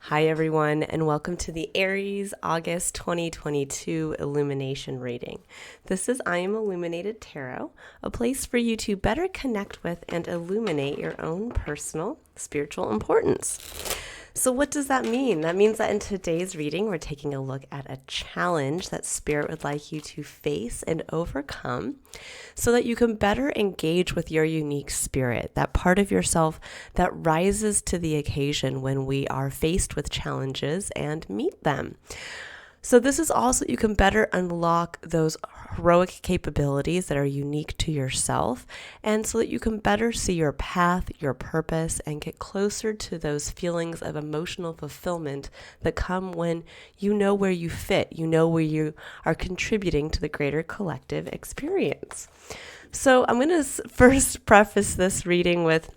Hi, everyone, and welcome to the Aries August 2022 Illumination reading. This is I Am Illuminated Tarot, a place for you to better connect with and illuminate your own personal spiritual importance. So what does that mean? That means that in today's reading, we're taking a look at a challenge that Spirit would like you to face and overcome so that you can better engage with your unique spirit, that part of yourself that rises to the occasion when we are faced with challenges and meet them. So this is also, you can better unlock those heroic capabilities that are unique to yourself, and so that you can better see your path, your purpose, and get closer to those feelings of emotional fulfillment that come when you know where you fit, you know where you are contributing to the greater collective experience. So I'm going to first preface this reading with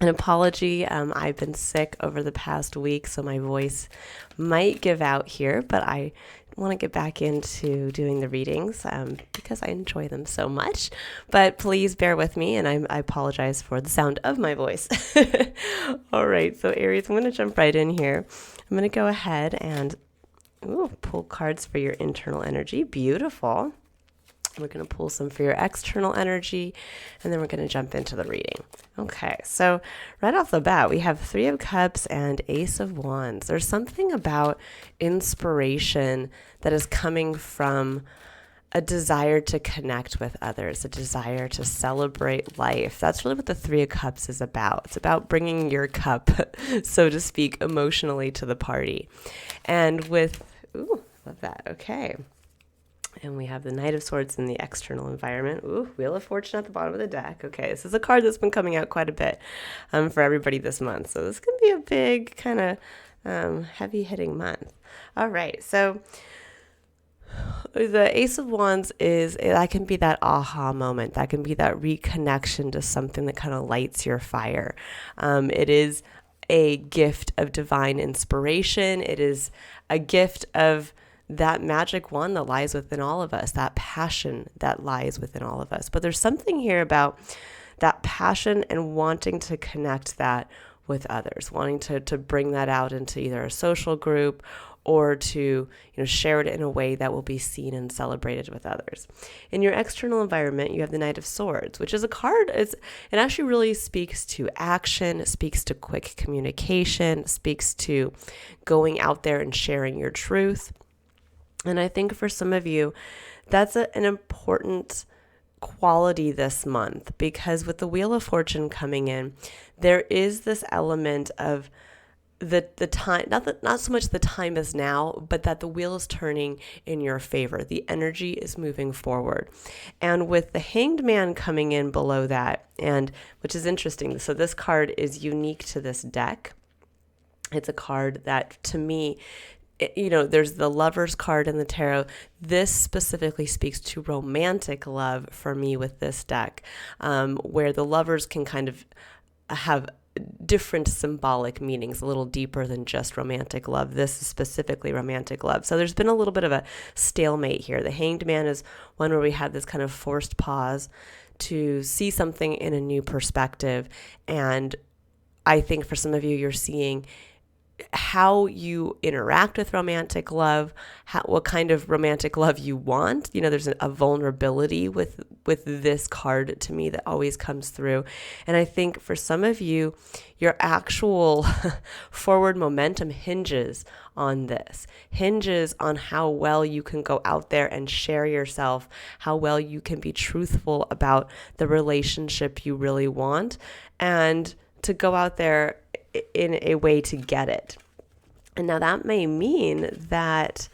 an apology. I've been sick over the past week, so my voice might give out here, but I want to get back into doing the readings because I enjoy them so much. But please bear with me, and I apologize for the sound of my voice. All right, so Aries, I'm going to jump right in here. I'm going to go ahead and pull cards for your internal energy. Beautiful. We're going to pull some for your external energy, and then we're going to jump into the reading. Okay, so right off the bat, we have Three of Cups and Ace of Wands. There's something about inspiration that is coming from a desire to connect with others, a desire to celebrate life. That's really what the Three of Cups is about. It's about bringing your cup, so to speak, emotionally to the party. And with, love that. Okay. And we have the Knight of Swords in the external environment. Wheel of Fortune at the bottom of the deck. Okay, this is a card that's been coming out quite a bit for everybody this month. So this can be a big kind of heavy-hitting month. All right, so the Ace of Wands that can be that aha moment. That can be that reconnection to something that kind of lights your fire. It is a gift of divine inspiration. It is a gift of that magic wand that lies within all of us, that passion that lies within all of us. But there's something here about that passion and wanting to connect that with others, wanting to bring that out into either a social group or to share it in a way that will be seen and celebrated with others. In your external environment, you have the Knight of Swords, which is a card. It actually really speaks to action, it speaks to quick communication, it speaks to going out there and sharing your truth. And I think for some of you, that's an important quality this month, because with the Wheel of Fortune coming in, there is this element of the time, not so much the time is now, but that the wheel is turning in your favor. The energy is moving forward. And with the Hanged Man coming in below that, and which is interesting. So this card is unique to this deck. It's a card that, to me, there's the Lover's card in the tarot. This specifically speaks to romantic love for me with this deck, where the lovers can kind of have different symbolic meanings, a little deeper than just romantic love. This is specifically romantic love. So there's been a little bit of a stalemate here. The Hanged Man is one where we have this kind of forced pause to see something in a new perspective. And I think for some of you, you're seeing how you interact with romantic love, what kind of romantic love you want. There's a vulnerability with this card to me that always comes through. And I think for some of you, your actual forward momentum hinges on this, hinges on how well you can go out there and share yourself, how well you can be truthful about the relationship you really want, and to go out there in a way to get it. And now that may mean that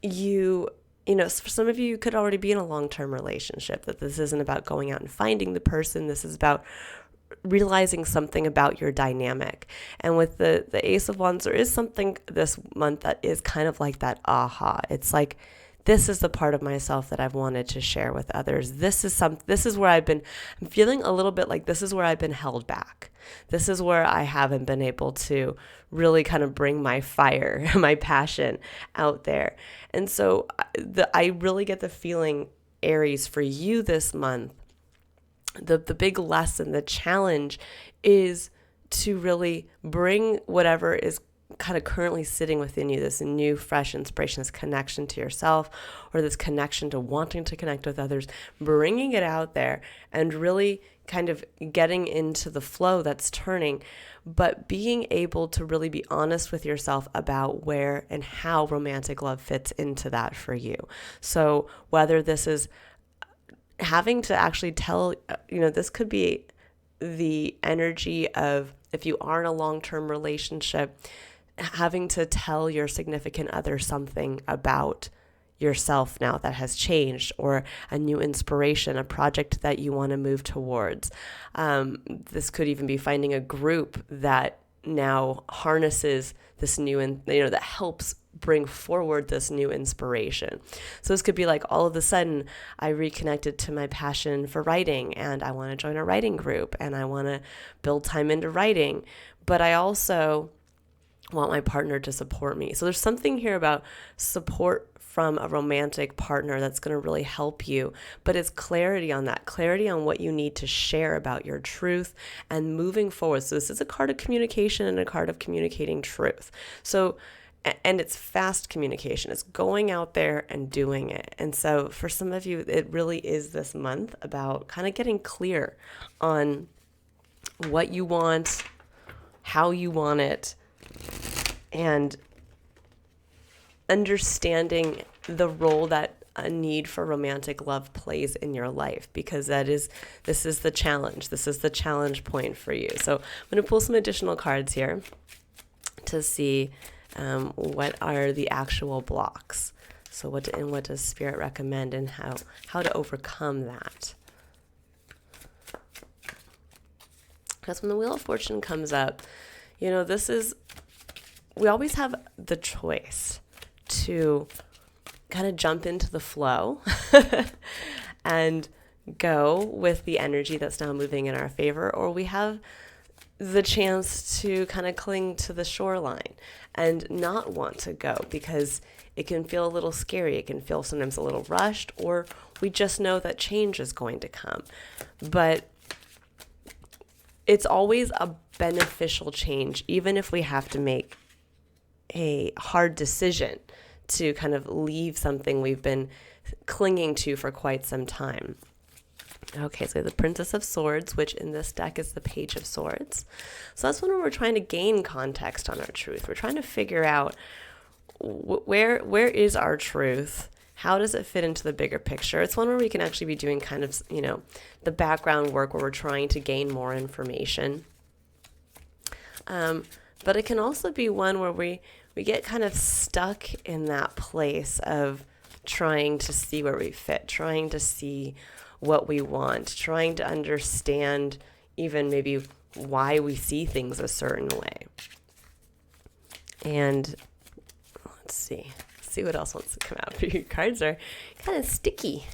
for some of you, you could already be in a long-term relationship, that this isn't about going out and finding the person. This is about realizing something about your dynamic. And with the Ace of Wands, there is something this month that is kind of like that aha. It's like, this is the part of myself that I've wanted to share with others. This is where I'm feeling a little bit like this is where I've been held back. This is where I haven't been able to really kind of bring my fire, my passion out there. And so I really get the feeling, Aries, for you this month, the big lesson, the challenge is to really bring whatever is kind of currently sitting within you, this new fresh inspiration, this connection to yourself, or this connection to wanting to connect with others, bringing it out there and really kind of getting into the flow that's turning, but being able to really be honest with yourself about where and how romantic love fits into that for you. So whether this is having to actually tell, this could be the energy of, if you are in a long-term relationship, having to tell your significant other something about yourself now that has changed, or a new inspiration, a project that you want to move towards. This could even be finding a group that now harnesses this new, that helps bring forward this new inspiration. So this could be like, all of a sudden I reconnected to my passion for writing, and I want to join a writing group, and I want to build time into writing, but I also want my partner to support me. So there's something here about support from a romantic partner that's going to really help you, but it's clarity on that, clarity on what you need to share about your truth and moving forward. So this is a card of communication and a card of communicating truth. So, and it's fast communication. It's going out there and doing it. And so for some of you, it really is this month about kind of getting clear on what you want, how you want it, and understanding the role that a need for romantic love plays in your life, because this is the challenge. This is the challenge point for you. So I'm going to pull some additional cards here to see what are the actual blocks. So what does Spirit recommend, and how to overcome that? Because when the Wheel of Fortune comes up, we always have the choice to kind of jump into the flow and go with the energy that's now moving in our favor, or we have the chance to kind of cling to the shoreline and not want to go, because it can feel a little scary. It can feel sometimes a little rushed, or we just know that change is going to come. But it's always a beneficial change, even if we have to make a hard decision to kind of leave something we've been clinging to for quite some time. Okay, so the Princess of Swords, which in this deck is the Page of Swords. So that's when we're trying to gain context on our truth. We're trying to figure out where is our truth? How does it fit into the bigger picture? It's one where we can actually be doing kind of, the background work where we're trying to gain more information. But it can also be one where we get kind of stuck in that place of trying to see where we fit, trying to see what we want, trying to understand even maybe why we see things a certain way. And let's see what else wants to come out. Your cards are kind of sticky.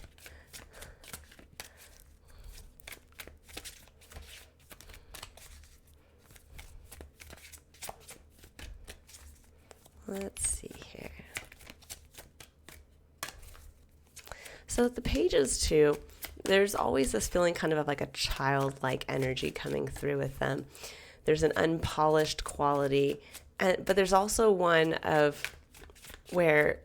Let's see here. So the Pages too, there's always this feeling kind of like a childlike energy coming through with them. There's an unpolished quality, but there's also one of where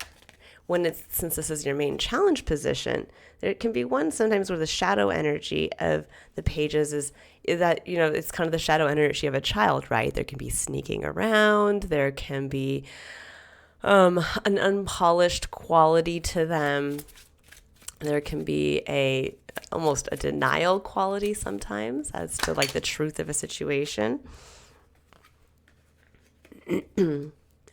since this is your main challenge position, there can be one sometimes where the shadow energy of the Pages is that, it's kind of the shadow energy of a child, right? There can be sneaking around. There can be an unpolished quality to them. There can be almost a denial quality sometimes as to like the truth of a situation.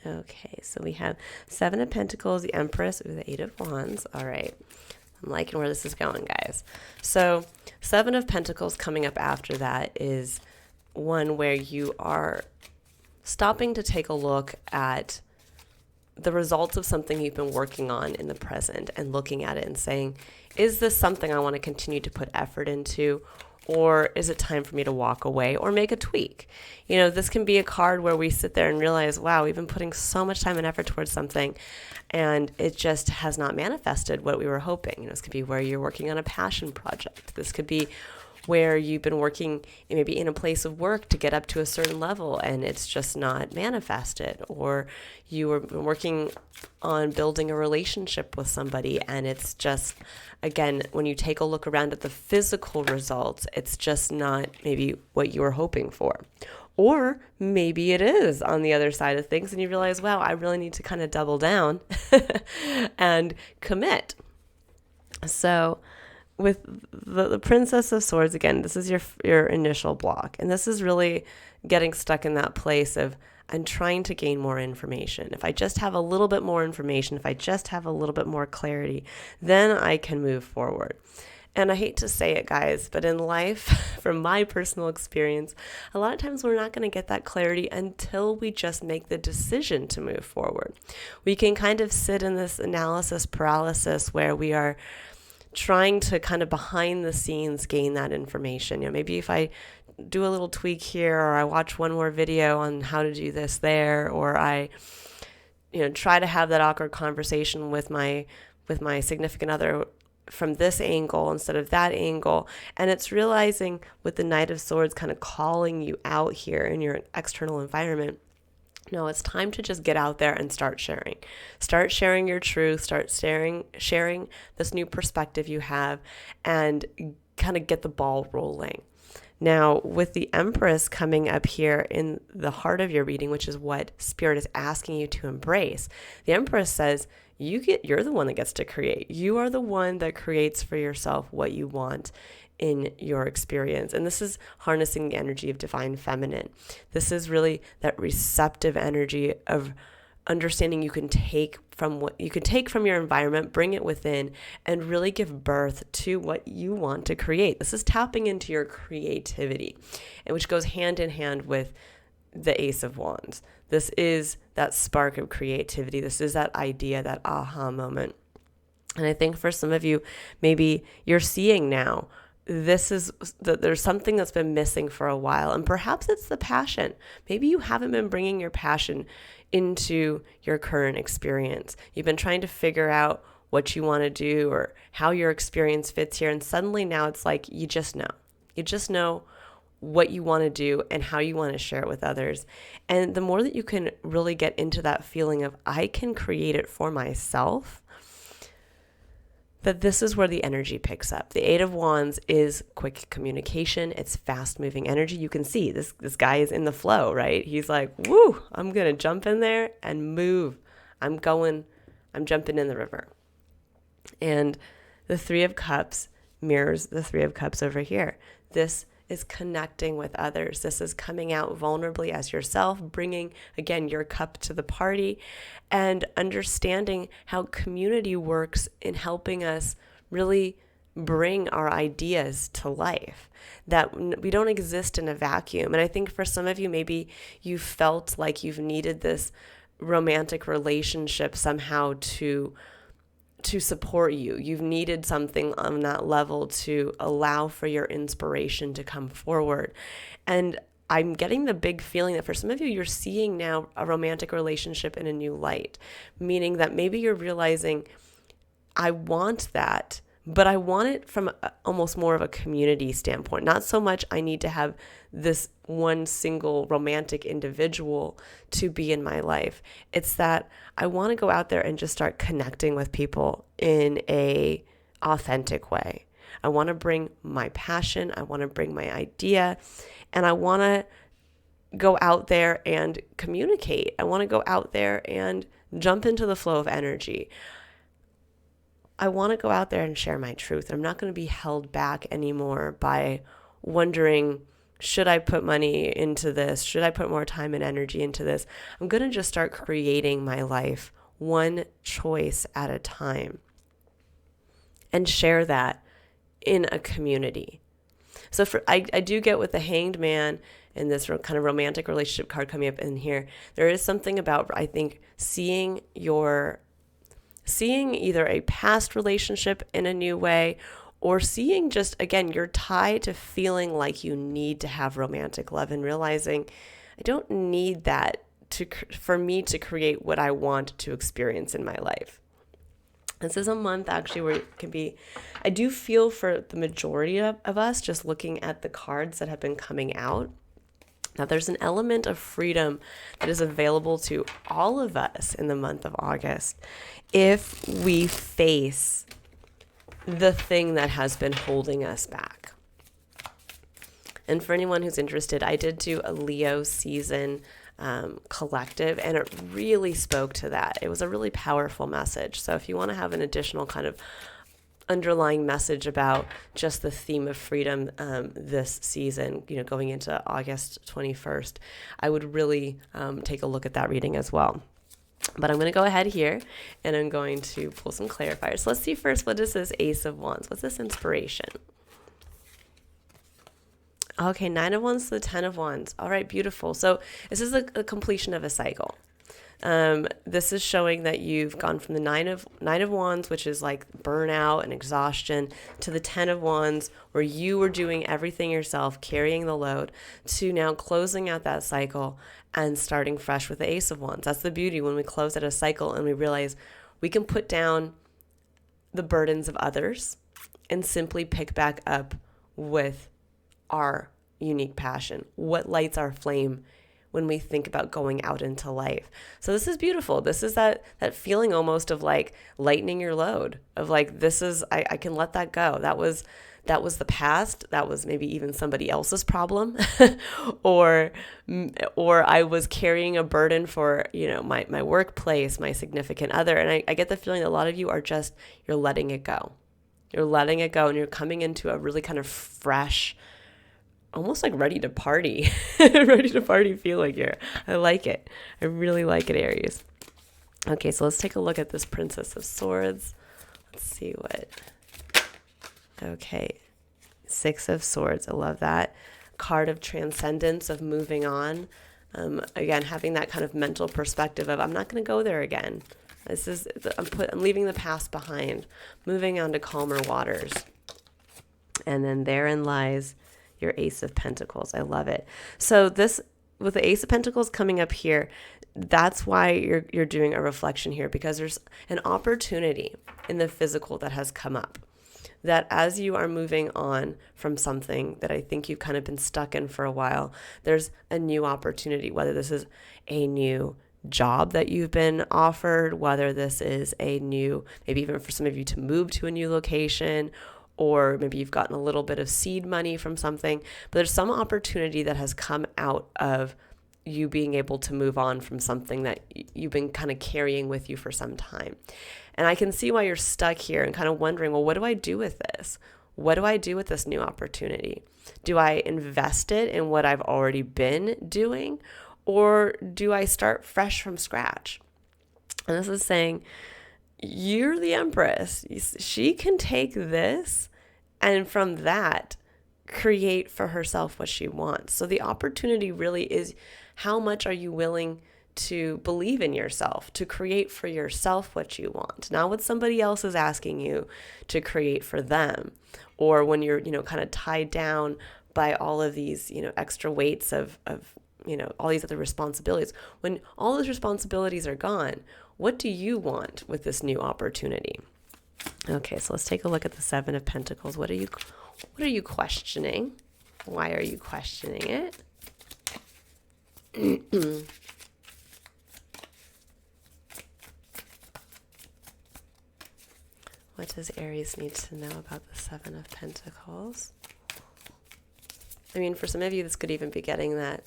Okay, so we have Seven of Pentacles, the Empress, the Eight of Wands. All right, I'm liking where this is going, guys. So Seven of Pentacles coming up after that is one where you are stopping to take a look at the results of something you've been working on in the present and looking at it and saying, is this something I want to continue to put effort into, or is it time for me to walk away or make a tweak? This can be a card where we sit there and realize, wow, we've been putting so much time and effort towards something and it just has not manifested what we were hoping. This could be where you're working on a passion project. This could be where you've been working maybe in a place of work to get up to a certain level and it's just not manifested, or you were working on building a relationship with somebody and it's just, again, when you take a look around at the physical results, it's just not maybe what you were hoping for. Or maybe it is on the other side of things and you realize, wow, I really need to kind of double down and commit. So with the Princess of Swords, again, this is your initial block. And this is really getting stuck in that place of, I'm trying to gain more information. If I just have a little bit more information, if I just have a little bit more clarity, then I can move forward. And I hate to say it, guys, but in life, from my personal experience, a lot of times we're not going to get that clarity until we just make the decision to move forward. We can kind of sit in this analysis paralysis where we are trying to kind of behind the scenes gain that information. Maybe if I do a little tweak here, or I watch one more video on how to do this there, or I try to have that awkward conversation with my significant other from this angle instead of that angle. And it's realizing with the Knight of Swords kind of calling you out here in your external environment, no, it's time to just get out there and start sharing. Start sharing your truth, start sharing this new perspective you have, and kind of get the ball rolling. Now, with the Empress coming up here in the heart of your reading, which is what Spirit is asking you to embrace, the Empress says, you're the one that gets to create. You are the one that creates for yourself what you want in your experience. And this is harnessing the energy of divine feminine. This is really that receptive energy of understanding you can take from your environment, bring it within, and really give birth to what you want to create. This is tapping into your creativity, and which goes hand in hand with the Ace of Wands. This is that spark of creativity. This is that idea, that aha moment. And I think for some of you, maybe you're seeing now, this is that there's something that's been missing for a while, and perhaps it's the passion. Maybe you haven't been bringing your passion into your current experience. You've been trying to figure out what you want to do or how your experience fits here, and suddenly now it's like you just know what you want to do and how you want to share it with others. And the more that you can really get into that feeling of, I can create it for myself, that this is where the energy picks up. The Eight of Wands is quick communication. It's fast moving energy. You can see this guy is in the flow, right? He's like, woo, I'm going to jump in there and move. I'm jumping in the river. And the Three of Cups mirrors the Three of Cups over here. This is connecting with others. This is coming out vulnerably as yourself, bringing, again, your cup to the party, and understanding how community works in helping us really bring our ideas to life, that we don't exist in a vacuum. And I think for some of you, maybe you felt like you've needed this romantic relationship somehow to support you. You've needed something on that level to allow for your inspiration to come forward. And I'm getting the big feeling that for some of you, you're seeing now a romantic relationship in a new light, meaning that maybe you're realizing, I want that, but I want it from almost more of a community standpoint. Not so much I need to have this one single romantic individual to be in my life. It's that I want to go out there and just start connecting with people in a authentic way. I want to bring my passion. I want to bring my idea, and I want to go out there and communicate. I want to go out there and jump into the flow of energy. I want to go out there and share my truth. I'm not going to be held back anymore by wondering, should I put money into this? Should I put more time and energy into this? I'm going to just start creating my life one choice at a time and share that in a community. So I do get with the Hanged Man and this kind of romantic relationship card coming up in here. There is something about, I think, seeing either a past relationship in a new way, or seeing just, again, you're tied to feeling like you need to have romantic love and realizing I don't need that for me to create what I want to experience in my life. This is a month actually where it can be, I do feel for the majority of us, just looking at the cards that have been coming out, now there's an element of freedom that is available to all of us in the month of August if we face the thing that has been holding us back. And for anyone who's interested, I did do a Leo season collective, and it really spoke to that. It was a really powerful message. So if you want to have an additional kind of underlying message about just the theme of freedom this season, going into August 21st, I would really take a look at that reading as well. But I'm going to go ahead here and I'm going to pull some clarifiers. So let's see first, what is this Ace of Wands? What's this inspiration? Okay, 9 of Wands to the 10 of Wands. All right, beautiful. So this is a completion of a cycle. This is showing that you've gone from the nine of Wands, which is like burnout and exhaustion, to the 10 of Wands, where you were doing everything yourself, carrying the load, to now closing out that cycle and starting fresh with the Ace of Wands. That's the beauty when we close out a cycle and we realize we can put down the burdens of others and simply pick back up with our unique passion, what lights our flame when we think about going out into life. So this is beautiful. This is that feeling almost of like lightening your load, of like, this is, I can let that go. That was the past. That was maybe even somebody else's problem, or I was carrying a burden for, my workplace, my significant other. And I get the feeling that a lot of you are just, you're letting it go. You're letting it go, and you're coming into a really kind of fresh, almost like ready to party, feeling here. I like it. I really like it, Aries. Okay, so let's take a look at this Princess of Swords. Let's see what. Okay, 6 of Swords. I love that. Card of transcendence, of moving on. Again, having that kind of mental perspective of, I'm not going to go there again. I'm leaving the past behind, moving on to calmer waters. And then therein lies your Ace of Pentacles. I love it. So this, with the Ace of Pentacles coming up here, that's why you're doing a reflection here, because there's an opportunity in the physical that has come up, that as you are moving on from something that I think you've kind of been stuck in for a while, there's a new opportunity, whether this is a new job that you've been offered, whether this is a new, maybe even for some of you to move to a new location, or maybe you've gotten a little bit of seed money from something, but there's some opportunity that has come out of you being able to move on from something that you've been kind of carrying with you for some time. And I can see why you're stuck here and kind of wondering, well, what do I do with this? What do I do with this new opportunity? Do I invest it in what I've already been doing, or do I start fresh from scratch? And this is saying, you're the Empress. She can take this and from that create for herself what she wants. So the opportunity really is, how much are you willing to believe in yourself, to create for yourself what you want, not what somebody else is asking you to create for them, or when you're, kind of tied down by all of these, extra weights of all these other responsibilities. When all those responsibilities are gone, what do you want with this new opportunity? Okay, so let's take a look at the 7 of Pentacles. What are you questioning? Why are you questioning it? What does Aries need to know about the 7 of Pentacles? I mean, for some of you, this could even be getting that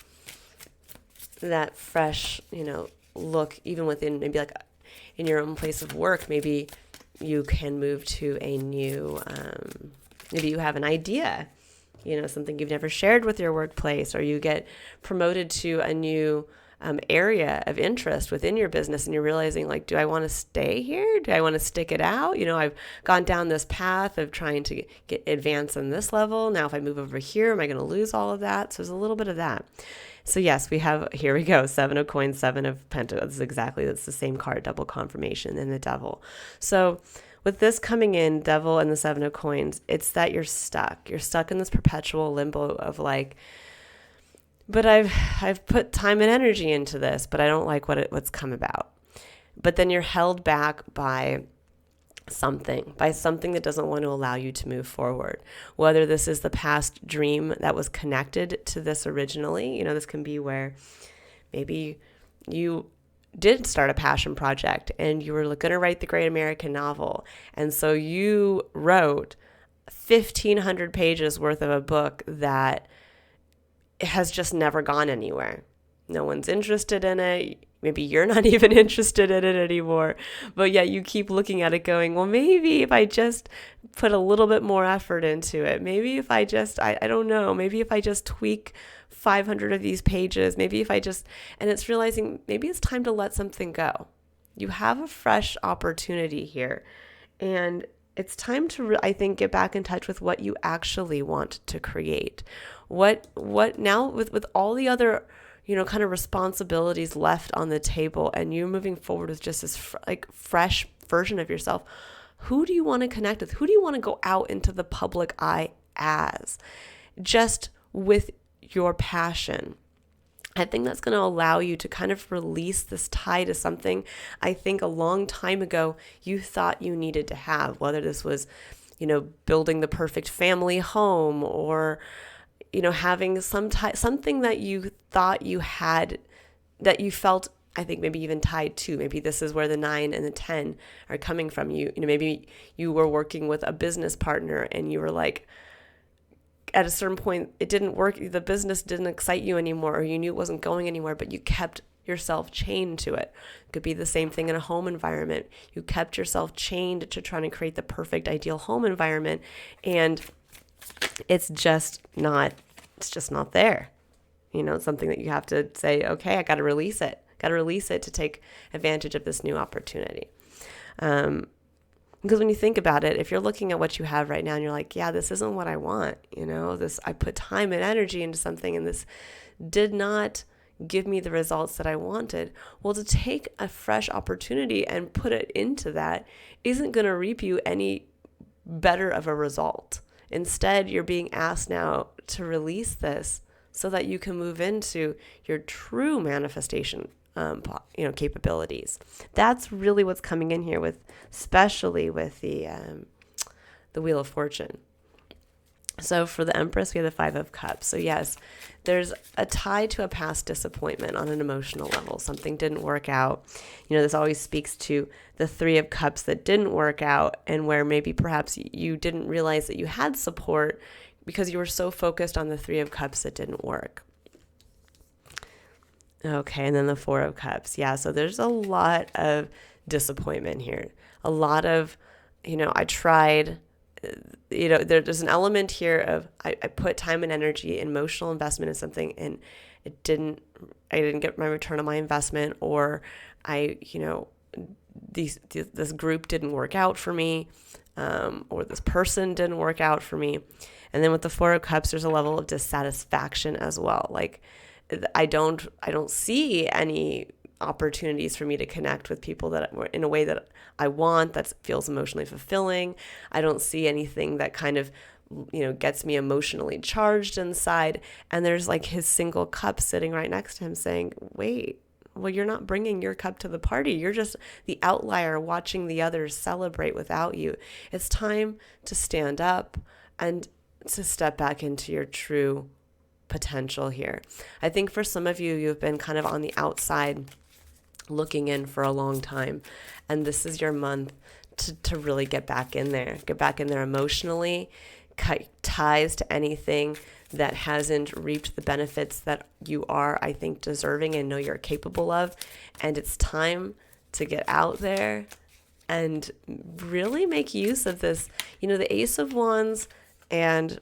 fresh, look, even within maybe like in your own place of work. Maybe you can move to a new, maybe you have an idea, something you've never shared with your workplace, or you get promoted to a new area of interest within your business, and you're realizing, like, do I want to stay here? Do I want to stick it out? I've gone down this path of trying to get advance on this level. Now, if I move over here, am I going to lose all of that? So there's a little bit of that. So yes, here we go. 7 of Coins, 7 of Pentacles. That's the same card, double confirmation, and the Devil. So with this coming in, Devil and the 7 of Coins, it's that you're stuck. You're stuck in this perpetual limbo of like, but I've put time and energy into this, but I don't like what's come about. But then you're held back by by something that doesn't want to allow you to move forward. Whether this is the past dream that was connected to this originally, this can be where maybe you did start a passion project and you were going to write the great American novel. And so you wrote 1,500 pages worth of a book that has just never gone anywhere. No one's interested in it. Maybe you're not even interested in it anymore. But yet you keep looking at it going, well, maybe if I just put a little bit more effort into it, maybe if I just, I don't know, maybe if I just tweak 500 of these pages, maybe if I just, and it's realizing maybe it's time to let something go. You have a fresh opportunity here. And it's time to, I think, get back in touch with what you actually want to create. What now with all the other, kind of responsibilities left on the table, and you're moving forward with just this fresh version of yourself. Who do you want to connect with? Who do you want to go out into the public eye as? Just with your passion. I think that's going to allow you to kind of release this tie to something I think a long time ago you thought you needed to have, whether this was, building the perfect family home or, having something that you thought you had, that you felt, I think maybe even tied to. Maybe this is where the 9 and the 10 are coming from. Maybe you were working with a business partner and you were like, at a certain point, it didn't work. The business didn't excite you anymore, or you knew it wasn't going anywhere, but you kept yourself chained to it. It could be the same thing in a home environment. You kept yourself chained to trying to create the perfect, ideal home environment, and it's just not there. It's something that you have to say, okay, I got to release it. Got to release it to take advantage of this new opportunity. Because when you think about it, if you're looking at what you have right now and you're like, yeah, this isn't what I want, I put time and energy into something and this did not give me the results that I wanted. Well, to take a fresh opportunity and put it into that isn't going to reap you any better of a result. Instead, you're being asked now to release this so that you can move into your true manifestation capabilities. That's really what's coming in here with, especially with the Wheel of Fortune. So for the Empress, we have the 5 of Cups. So yes, there's a tie to a past disappointment on an emotional level. Something didn't work out. This always speaks to the 3 of Cups that didn't work out, and where maybe perhaps you didn't realize that you had support because you were so focused on the 3 of Cups that didn't work. Okay, and then the 4 of Cups. Yeah, so there's a lot of disappointment here. A lot of, I tried, there's an element here of I put time and energy, emotional investment in something, and I didn't get my return on my investment, or this group didn't work out for me, or this person didn't work out for me. And then with the 4 of Cups, there's a level of dissatisfaction as well. Like, I don't see any opportunities for me to connect with people that in a way that I want, that feels emotionally fulfilling. I don't see anything that kind of, gets me emotionally charged inside. And there's like his single cup sitting right next to him saying, wait, well, you're not bringing your cup to the party. You're just the outlier watching the others celebrate without you. It's time to stand up and to step back into your true potential here. I think for some of you, you've been kind of on the outside looking in for a long time, and this is your month to really get back in there emotionally, cut ties to anything that hasn't reaped the benefits that you are, I think, deserving and know you're capable of. And it's time to get out there and really make use of this. The Ace of Wands and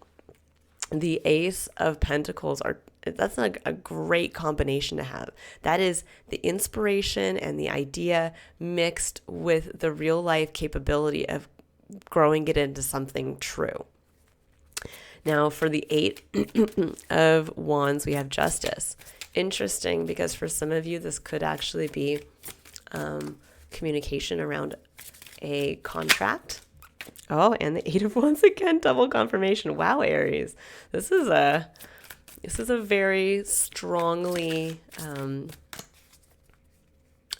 the Ace of Pentacles that's a great combination to have. That is the inspiration and the idea mixed with the real life capability of growing it into something true. Now for the 8 of Wands, we have Justice. Interesting, because for some of you, this could actually be communication around a contract. Oh, and the 8 of Wands again, double confirmation. Wow, Aries. This is a very strongly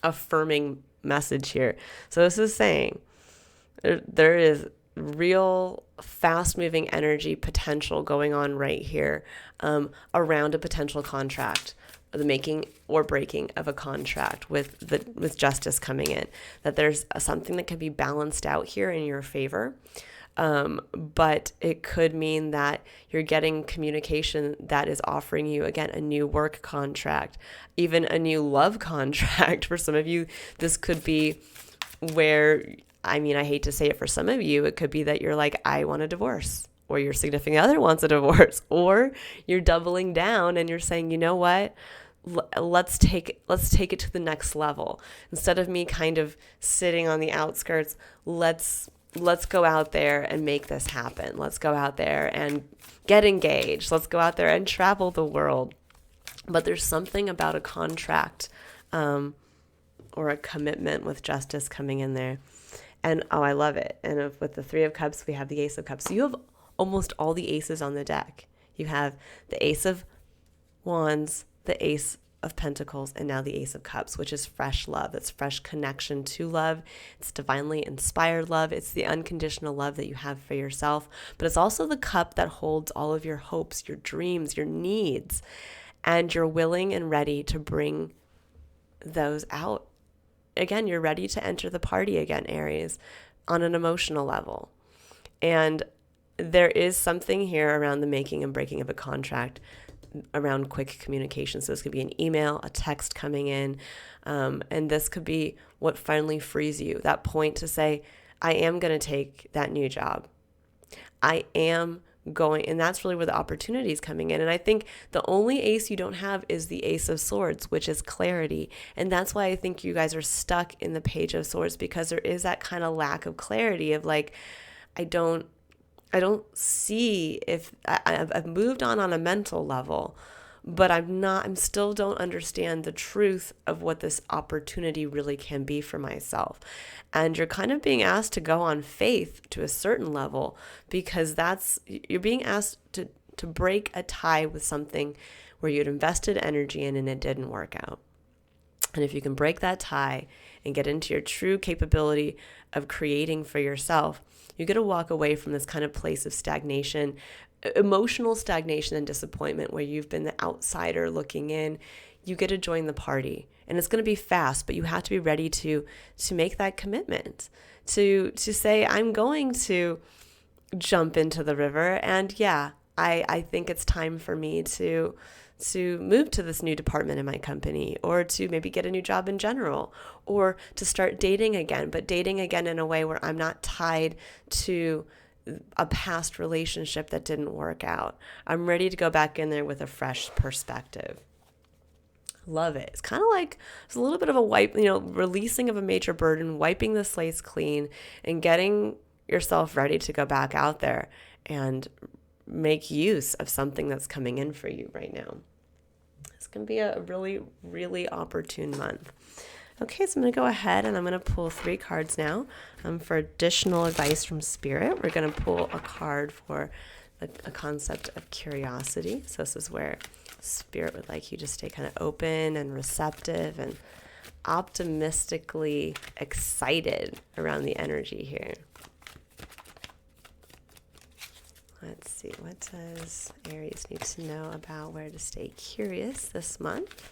affirming message here. So this is saying, There is real fast moving energy potential going on right here, around a potential contract, the making or breaking of a contract with justice coming in, that there's something that can be balanced out here in your favor. But it could mean that you're getting communication that is offering you, again, a new work contract, even a new love contract. For some of you, this could be where, I mean, I hate to say it, for some of you, it could be that you're like, I want a divorce, or your significant other wants a divorce, or you're doubling down and you're saying, you know what? Let's take it to the next level. Instead of me kind of sitting on the outskirts, let's go out there and make this happen. Let's go out there and get engaged. Let's go out there and travel the world. But there's something about a contract, or a commitment with justice coming in there. And I love it. And with the Three of Cups, we have the Ace of Cups. So you have almost all the aces on the deck. You have the Ace of Wands, the Ace of Pentacles, and now the Ace of Cups, which is fresh love. It's fresh connection to love. It's divinely inspired love. It's the unconditional love that you have for yourself. But it's also the cup that holds all of your hopes, your dreams, your needs. And you're willing and ready to bring those out. Again, you're ready to enter the party again, Aries, on an emotional level. And there is something here around the making and breaking of a contract, around quick communication. So this could be an email, a text coming in, and this could be what finally frees you, that point to say, I am going to take that new job. I am going, and that's really where the opportunity is coming in. And I think the only ace you don't have is the Ace of Swords, which is clarity. And that's why I think you guys are stuck in the Page of Swords, because there is that kind of lack of clarity of like, I don't see if I've moved on a mental level, but I'm still don't understand the truth of what this opportunity really can be for myself. And you're kind of being asked to go on faith to a certain level, because you're being asked to break a tie with something where you'd invested energy in and it didn't work out. And if you can break that tie and get into your true capability of creating for yourself, you get to walk away from this kind of place of stagnation, emotional stagnation and disappointment, where you've been the outsider looking in. You get to join the party, and it's going to be fast, but you have to be ready to make that commitment, to say, I'm going to jump into the river. And yeah, I think it's time for me to move to this new department in my company, or to maybe get a new job in general, or to start dating again, but dating again in a way where I'm not tied to a past relationship that didn't work out. I'm ready to go back in there with a fresh perspective. Love it. It's kind of like it's a little bit of a releasing of a major burden, wiping the slates clean, and getting yourself ready to go back out there and make use of something that's coming in for you right now. It's going to be a really, really opportune month. Okay, so I'm going to go ahead and I'm going to pull 3 cards now for additional advice from Spirit. We're going to pull a card for a concept of curiosity. So this is where Spirit would like you to stay kind of open and receptive and optimistically excited around the energy here. Let's see, what does Aries need to know about where to stay curious this month?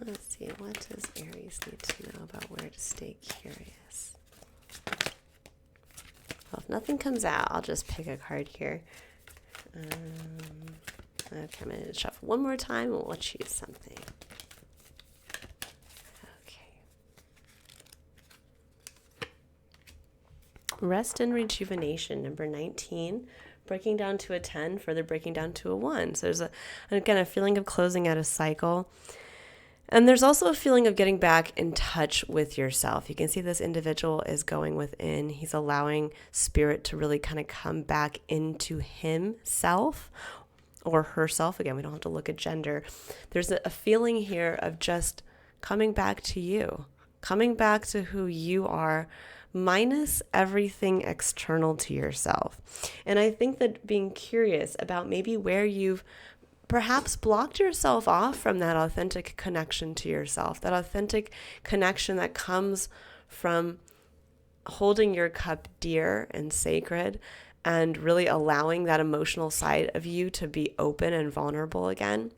Let's see, what does Aries need to know about where to stay curious? Well, if nothing comes out, I'll just pick a card here. Okay, I'm going to shuffle one more time and we'll choose something. Okay. Rest and rejuvenation, number 19. Breaking down to a 10, further breaking down to a 1. So there's a feeling of closing out a cycle. And there's also a feeling of getting back in touch with yourself. You can see this individual is going within. He's allowing Spirit to really kind of come back into himself, or herself. Again, we don't have to look at gender. There's a feeling here of just coming back to you, coming back to who you are, minus everything external to yourself. And I think that being curious about maybe where you've perhaps blocked yourself off from that authentic connection to yourself, that authentic connection that comes from holding your cup dear and sacred and really allowing that emotional side of you to be open and vulnerable again.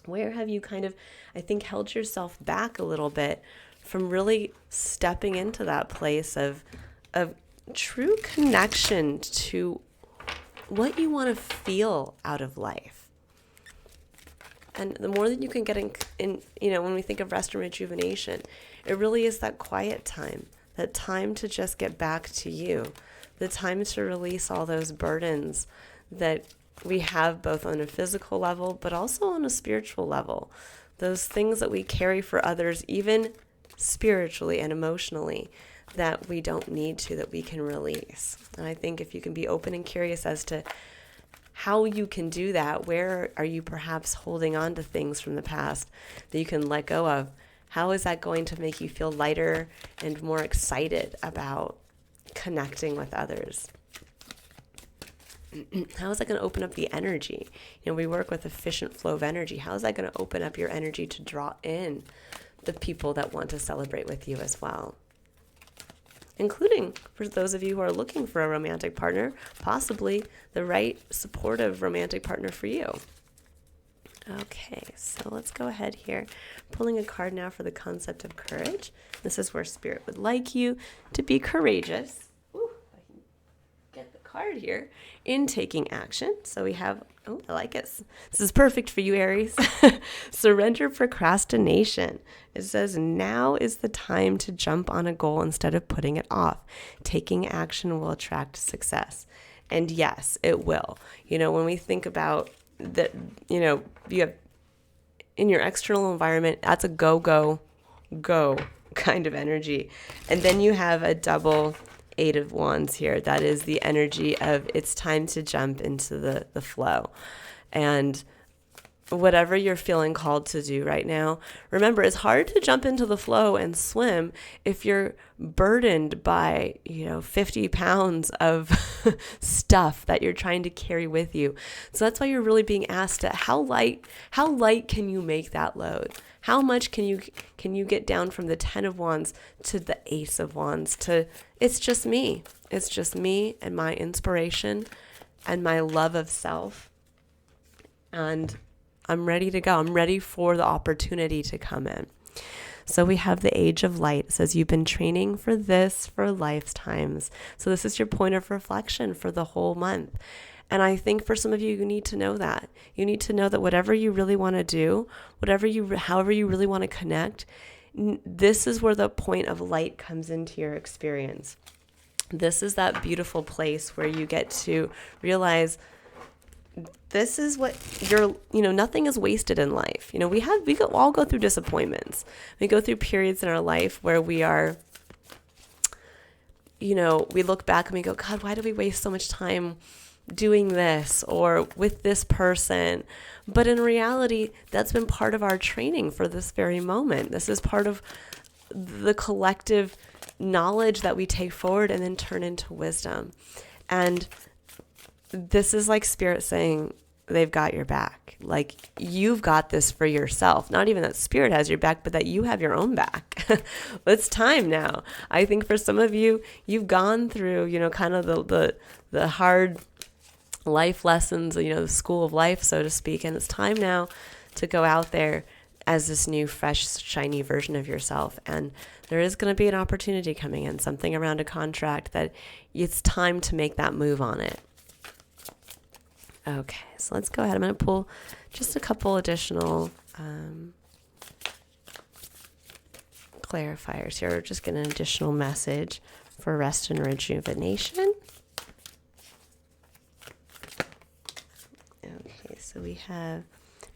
Where have you kind of, I think, held yourself back a little bit from really stepping into that place of true connection to what you want to feel out of life? And the more that you can get in, when we think of rest and rejuvenation, it really is that quiet time, that time to just get back to you, the time to release all those burdens that we have both on a physical level, but also on a spiritual level. Those things that we carry for others, even spiritually and emotionally, that we don't need to, that we can release. And I think if you can be open and curious as to how you can do that, where are you perhaps holding on to things from the past that you can let go of? How is that going to make you feel lighter and more excited about connecting with others? How is that going to open up the energy? We work with efficient flow of energy. How is that going to open up your energy to draw in the people that want to celebrate with you as well? Including for those of you who are looking for a romantic partner, possibly the right supportive romantic partner for you. Okay, so let's go ahead here. Pulling a card now for the concept of courage. This is where Spirit would like you to be courageous. Ooh, I can get the card here. In taking action. So we have, I like it. This is perfect for you, Aries. Surrender procrastination. It says, now is the time to jump on a goal instead of putting it off. Taking action will attract success. And yes, it will. When we think about that, you have in your external environment, that's a go kind of energy. And then you have a double 8 of Wands here. That is the energy of it's time to jump into the flow. And whatever you're feeling called to do right now, remember, it's hard to jump into the flow and swim if you're burdened by, 50 pounds of stuff that you're trying to carry with you. So that's why you're really being asked to how light can you make that load? How much can you get down from the 10 of Wands to the Ace of Wands to it's just me. It's just me and my inspiration and my love of self. And I'm ready to go. I'm ready for the opportunity to come in. So we have the Age of Light. It says you've been training for this for lifetimes. So this is your point of reflection for the whole month. And I think for some of you, you need to know that. You need to know that whatever you really want to do, however you really want to connect, this is where the point of light comes into your experience. This is that beautiful place where you get to realize this is what nothing is wasted in life. We all go through disappointments. We go through periods in our life where we are, we look back and we go, God, why did we waste so much time doing this or with this person? But in reality, that's been part of our training for this very moment. This is part of the collective knowledge that we take forward and then turn into wisdom. And this is like Spirit saying they've got your back. Like you've got this for yourself. Not even that Spirit has your back, but that you have your own back. It's time now. I think for some of you, you've gone through, kind of the hard life lessons, the school of life, so to speak. And it's time now to go out there as this new, fresh, shiny version of yourself. And there is going to be an opportunity coming in, something around a contract that it's time to make that move on it. Okay, so let's go ahead. I'm going to pull just a couple additional clarifiers here. Just get an additional message for rest and rejuvenation. Okay, so we have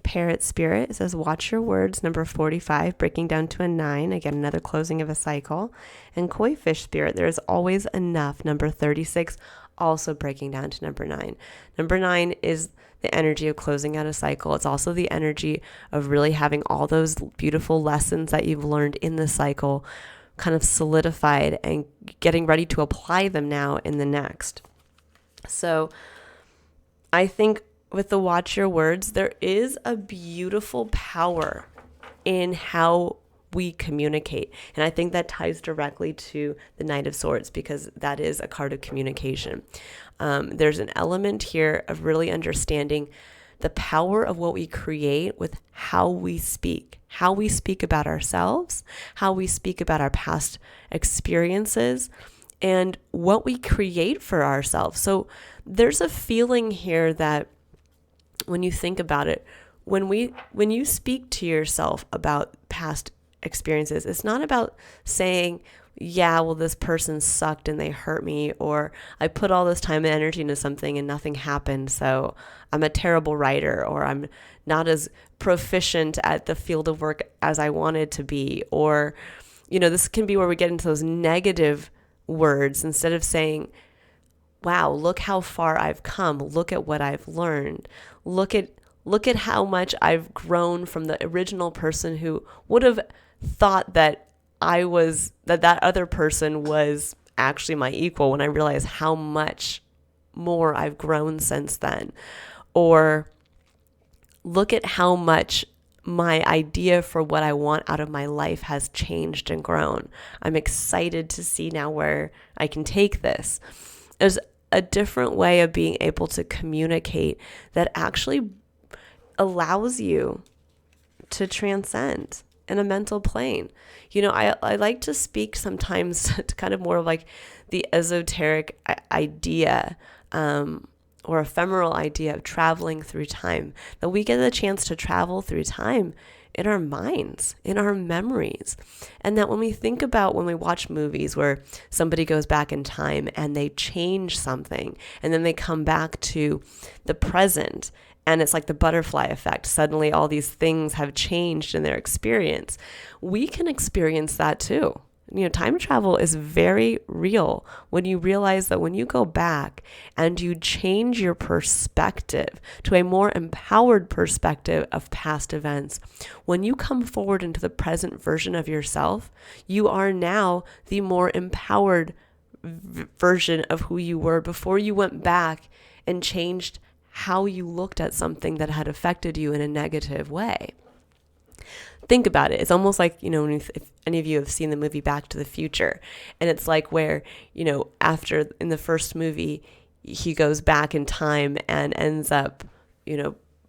Parrot Spirit. It says, watch your words, number 45, breaking down to a 9. Again, another closing of a cycle. And Koi Fish Spirit, there is always enough, number 36, also breaking down to number 9. Number 9 is the energy of closing out a cycle. It's also the energy of really having all those beautiful lessons that you've learned in the cycle kind of solidified and getting ready to apply them now in the next. So I think with the watch your words, there is a beautiful power in how we communicate. And I think that ties directly to the Knight of Swords, because that is a card of communication. There's an element here of really understanding the power of what we create with how we speak about ourselves, how we speak about our past experiences, and what we create for ourselves. So there's a feeling here that when you think about it, when you speak to yourself about past experiences, it's not about saying, yeah, well, this person sucked and they hurt me, or I put all this time and energy into something and nothing happened, so I'm a terrible writer, or I'm not as proficient at the field of work as I wanted to be. Or, this can be where we get into those negative words instead of saying, wow, look how far I've come. Look at what I've learned. Look at how much I've grown from the original person who would have thought that that other person was actually my equal, when I realize how much more I've grown since then. Or look at how much my idea for what I want out of my life has changed and grown. I'm excited to see now where I can take this. There's a different way of being able to communicate that actually allows you to transcend in a mental plane. I like to speak sometimes to kind of more of like the esoteric idea or ephemeral idea of traveling through time, that we get the chance to travel through time in our minds, in our memories. And that when we think about when we watch movies where somebody goes back in time and they change something and then they come back to the present, and it's like the butterfly effect. Suddenly all these things have changed in their experience. We can experience that too. Time travel is very real when you realize that when you go back and you change your perspective to a more empowered perspective of past events, when you come forward into the present version of yourself, you are now the more empowered version of who you were before you went back and changed how you looked at something that had affected you in a negative way. Think about it. It's almost like, if any of you have seen the movie Back to the Future, and it's like where, after in the first movie, he goes back in time and ends up,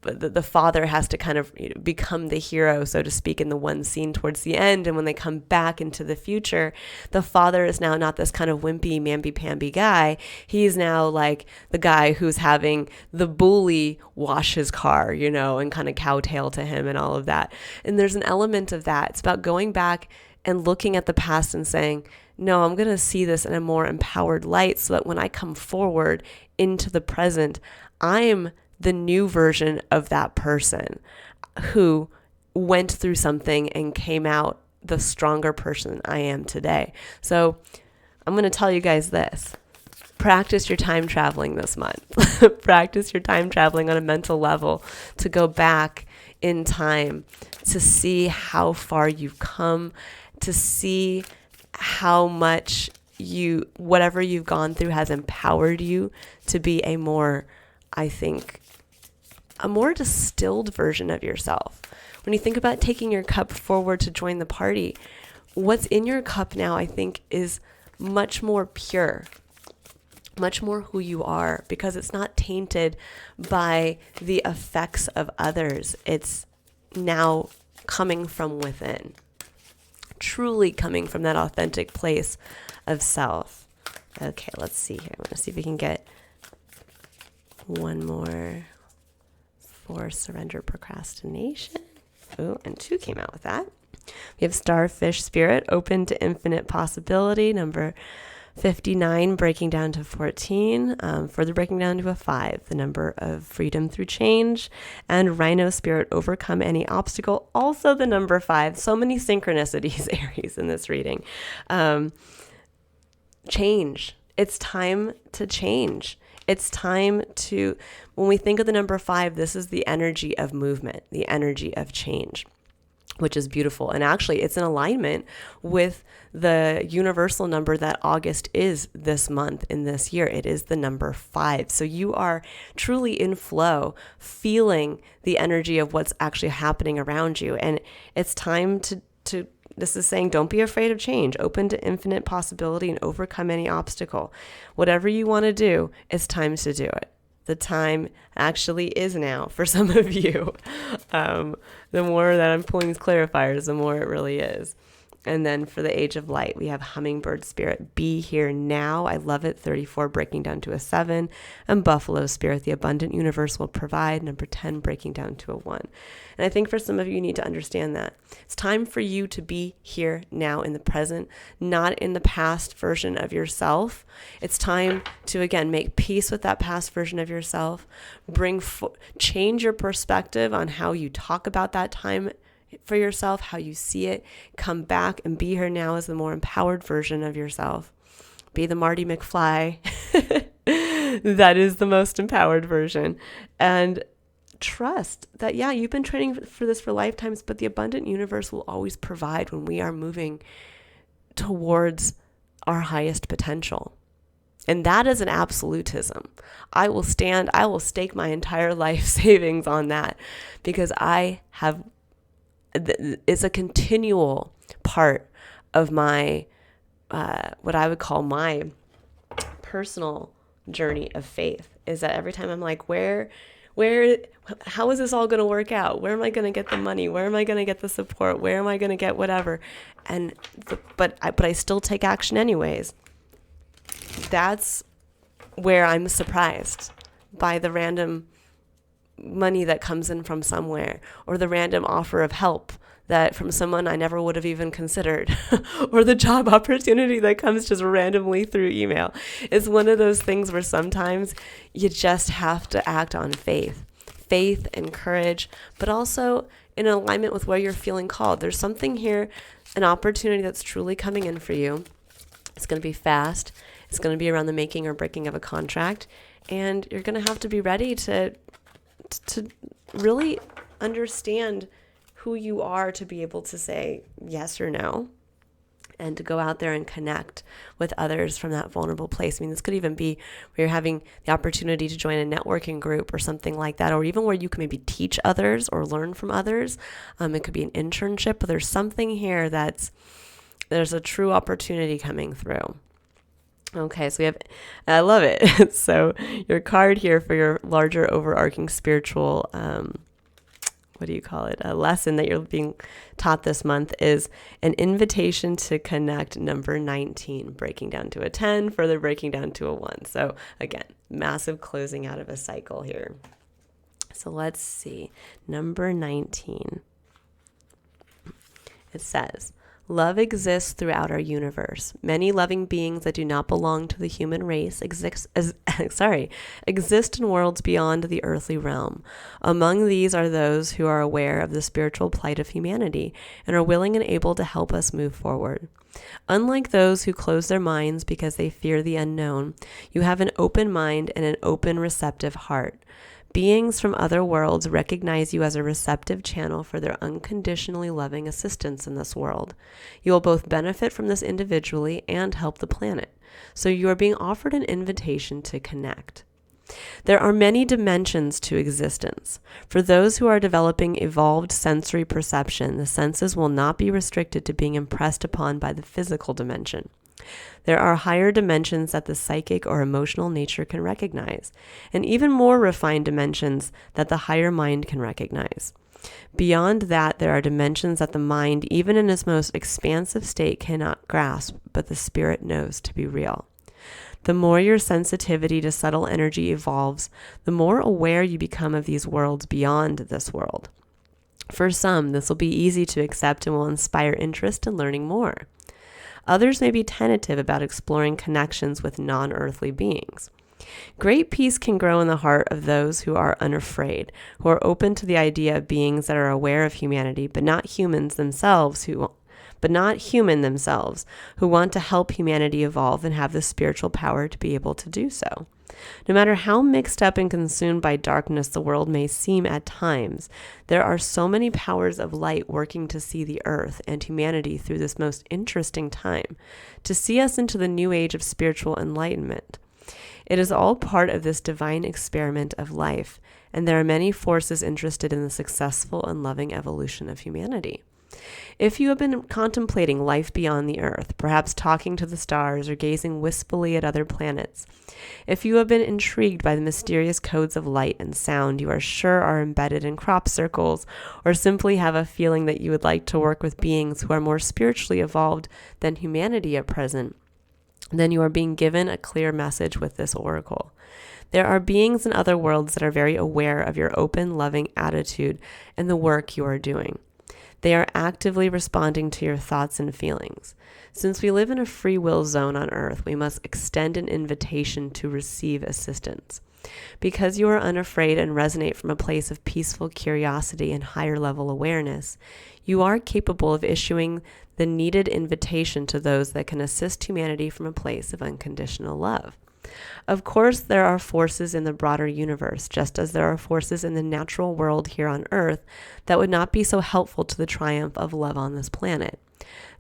the father has to kind of become the hero, so to speak, in the one scene towards the end. And when they come back into the future, the father is now not this kind of wimpy, mamby-pamby guy. He's now like the guy who's having the bully wash his car, and kind of kowtail to him and all of that. And there's an element of that. It's about going back and looking at the past and saying, no, I'm going to see this in a more empowered light so that when I come forward into the present, I'm the new version of that person who went through something and came out the stronger person I am today. So I'm going to tell you guys this. Practice your time traveling this month. Practice your time traveling on a mental level to go back in time to see how far you've come, to see how much whatever you've gone through has empowered you to be a more distilled version of yourself. When you think about taking your cup forward to join the party, what's in your cup now, I think, is much more pure, much more who you are, because it's not tainted by the effects of others. It's now coming from within, truly coming from that authentic place of self. Okay, let's see here. I'm going to see if we can get one more for surrender, procrastination. Oh, and 2 came out with that. We have starfish spirit, open to infinite possibility. Number 59, breaking down to 14, further breaking down to a 5, the number of freedom through change. And rhino spirit, overcome any obstacle, also the number 5. So many synchronicities, Aries, in this reading. Change. It's time to change. It's time to, when we think of the number 5, this is the energy of movement, the energy of change, which is beautiful. And actually, it's in alignment with the universal number that August is this month in this year. It is the number 5. So you are truly in flow, feeling the energy of what's actually happening around you. And it's time to this is saying, don't be afraid of change, open to infinite possibility and overcome any obstacle. Whatever you want to do, it's time to do it. The time actually is now for some of you. The more that I'm pulling these clarifiers, the more it really is. And then for the age of light, we have hummingbird spirit, be here now. I love it. 34 breaking down to a 7. And buffalo spirit, the abundant universe will provide. Number 10 breaking down to a 1. And I think for some of you need to understand that. It's time for you to be here now in the present, not in the past version of yourself. It's time to, again, make peace with that past version of yourself. Change your perspective on how you talk about that time for yourself, how you see it. Come back and be here now as the more empowered version of yourself. Be the Marty McFly. That is the most empowered version. And trust that, yeah, you've been training for this for lifetimes, but the abundant universe will always provide when we are moving towards our highest potential. And that is an absolutism. I will stake my entire life savings on that, because it's a continual part of my, what I would call my personal journey of faith, is that every time I'm like, how is this all going to work out? Where am I going to get the money? Where am I going to get the support? Where am I going to get whatever? But I still take action anyways. That's where I'm surprised by the random money that comes in from somewhere, or the random offer of help that from someone I never would have even considered, or the job opportunity that comes just randomly through email. It's one of those things where sometimes you just have to act on faith and courage, but also in alignment with where you're feeling called. There's something here, an opportunity that's truly coming in for you. It's going to be fast. It's going to be around the making or breaking of a contract, and you're going to have to be ready to really understand who you are, to be able to say yes or no, and to go out there and connect with others from that vulnerable place. I mean, this could even be where you're having the opportunity to join a networking group or something like that, or even where you can maybe teach others or learn from others. It could be an internship, but there's something here there's a true opportunity coming through. Okay, so I love it. So your card here for your larger overarching spiritual, a lesson that you're being taught this month is an invitation to connect, number 19, breaking down to a 10, further breaking down to a 1. So again, massive closing out of a cycle here. So let's see, number 19. It says, love exists throughout our universe. Many loving beings that do not belong to the human race exist in worlds beyond the earthly realm. Among these are those who are aware of the spiritual plight of humanity and are willing and able to help us move forward. Unlike those who close their minds because they fear the unknown, you have an open mind and an open, receptive heart. Beings from other worlds recognize you as a receptive channel for their unconditionally loving assistance in this world. You will both benefit from this individually and help the planet. So you are being offered an invitation to connect. There are many dimensions to existence. For those who are developing evolved sensory perception, the senses will not be restricted to being impressed upon by the physical dimension. There are higher dimensions that the psychic or emotional nature can recognize, and even more refined dimensions that the higher mind can recognize. Beyond that, there are dimensions that the mind, even in its most expansive state, cannot grasp, but the spirit knows to be real. The more your sensitivity to subtle energy evolves, the more aware you become of these worlds beyond this world. For some, this will be easy to accept and will inspire interest in learning more. Others may be tentative about exploring connections with non-earthly beings. Great peace can grow in the heart of those who are unafraid, who are open to the idea of beings that are aware of humanity, but not humans themselves, but not human themselves, who want to help humanity evolve and have the spiritual power to be able to do so. No matter how mixed up and consumed by darkness the world may seem at times, there are so many powers of light working to see the earth and humanity through this most interesting time, to see us into the new age of spiritual enlightenment. It is all part of this divine experiment of life, and there are many forces interested in the successful and loving evolution of humanity. If you have been contemplating life beyond the earth, perhaps talking to the stars or gazing wistfully at other planets, if you have been intrigued by the mysterious codes of light and sound you are sure are embedded in crop circles, or simply have a feeling that you would like to work with beings who are more spiritually evolved than humanity at present, then you are being given a clear message with this oracle. There are beings in other worlds that are very aware of your open, loving attitude and the work you are doing. They are actively responding to your thoughts and feelings. Since we live in a free will zone on Earth, we must extend an invitation to receive assistance. Because you are unafraid and resonate from a place of peaceful curiosity and higher level awareness, you are capable of issuing the needed invitation to those that can assist humanity from a place of unconditional love. Of course, there are forces in the broader universe, just as there are forces in the natural world here on Earth that would not be so helpful to the triumph of love on this planet.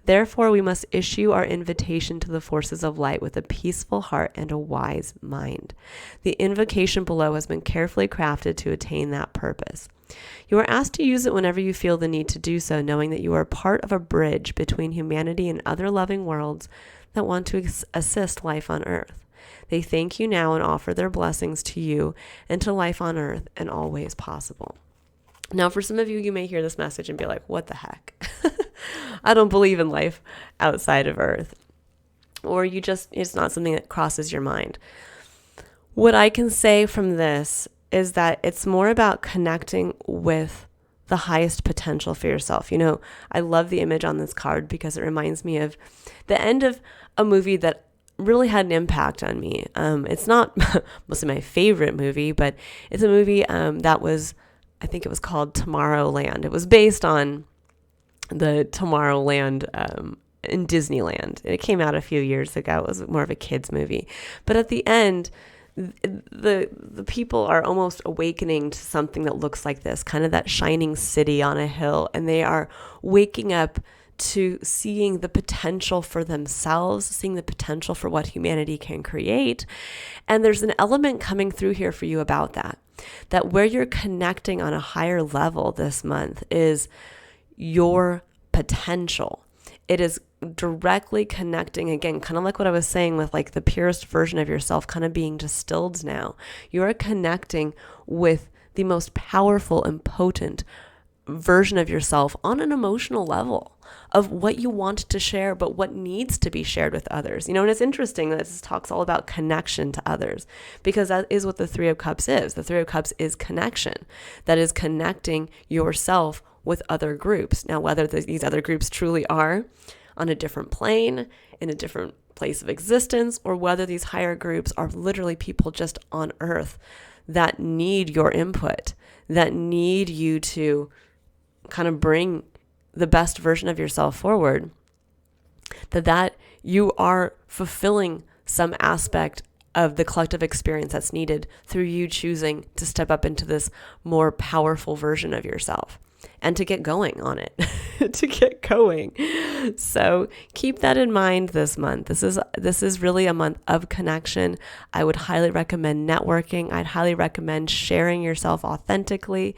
Therefore, we must issue our invitation to the forces of light with a peaceful heart and a wise mind. The invocation below has been carefully crafted to attain that purpose. You are asked to use it whenever you feel the need to do so, knowing that you are part of a bridge between humanity and other loving worlds that want to assist life on Earth. They thank you now and offer their blessings to you and to life on Earth in all ways possible. Now, for some of you, you may hear this message and be like, what the heck? I don't believe in life outside of Earth. Or it's not something that crosses your mind. What I can say from this is that it's more about connecting with the highest potential for yourself. You know, I love the image on this card because it reminds me of the end of a movie that really had an impact on me. It's not mostly my favorite movie, but it's a movie that was, I think it was called Tomorrowland. It was based on the Tomorrowland in Disneyland. It came out a few years ago. It was more of a kids movie. But at the end, the people are almost awakening to something that looks like this, kind of that shining city on a hill, and they are waking up to seeing the potential for themselves, seeing the potential for what humanity can create. And there's an element coming through here for you about that where you're connecting on a higher level this month is your potential. It is directly connecting, again, kind of like what I was saying with like the purest version of yourself kind of being distilled now. You are connecting with the most powerful and potent version of yourself on an emotional level of what you want to share, but what needs to be shared with others. You know, and it's interesting that this talks all about connection to others, because that is what the Three of Cups is. The Three of Cups is connection. That is connecting yourself with other groups. Now, whether these other groups truly are on a different plane, in a different place of existence, or whether these higher groups are literally people just on Earth that need your input, that need you to kind of bring the best version of yourself forward, that you are fulfilling some aspect of the collective experience that's needed through you choosing to step up into this more powerful version of yourself and to get going on it, to get going. So keep that in mind this month. This is really a month of connection. I would highly recommend networking. I'd highly recommend sharing yourself authentically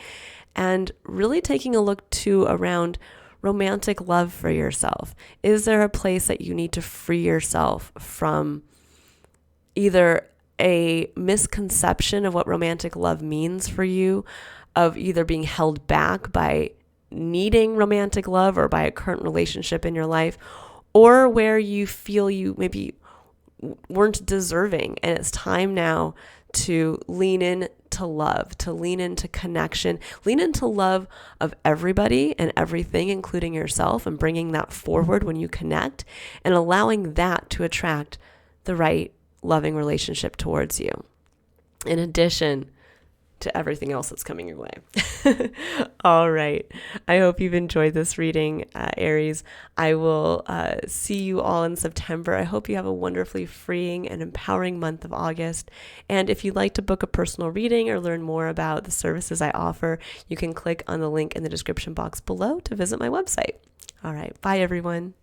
and really taking a look too around romantic love for yourself. Is there a place that you need to free yourself from either a misconception of what romantic love means for you, of either being held back by needing romantic love or by a current relationship in your life, or where you feel you maybe weren't deserving and it's time now to lean in to love, to lean into connection, lean into love of everybody and everything, including yourself, and bringing that forward when you connect and allowing that to attract the right loving relationship towards you. In addition, to everything else that's coming your way. All right. I hope you've enjoyed this reading, Aries. I will see you all in September. I hope you have a wonderfully freeing and empowering month of August. And if you'd like to book a personal reading or learn more about the services I offer, you can click on the link in the description box below to visit my website. All right. Bye, everyone.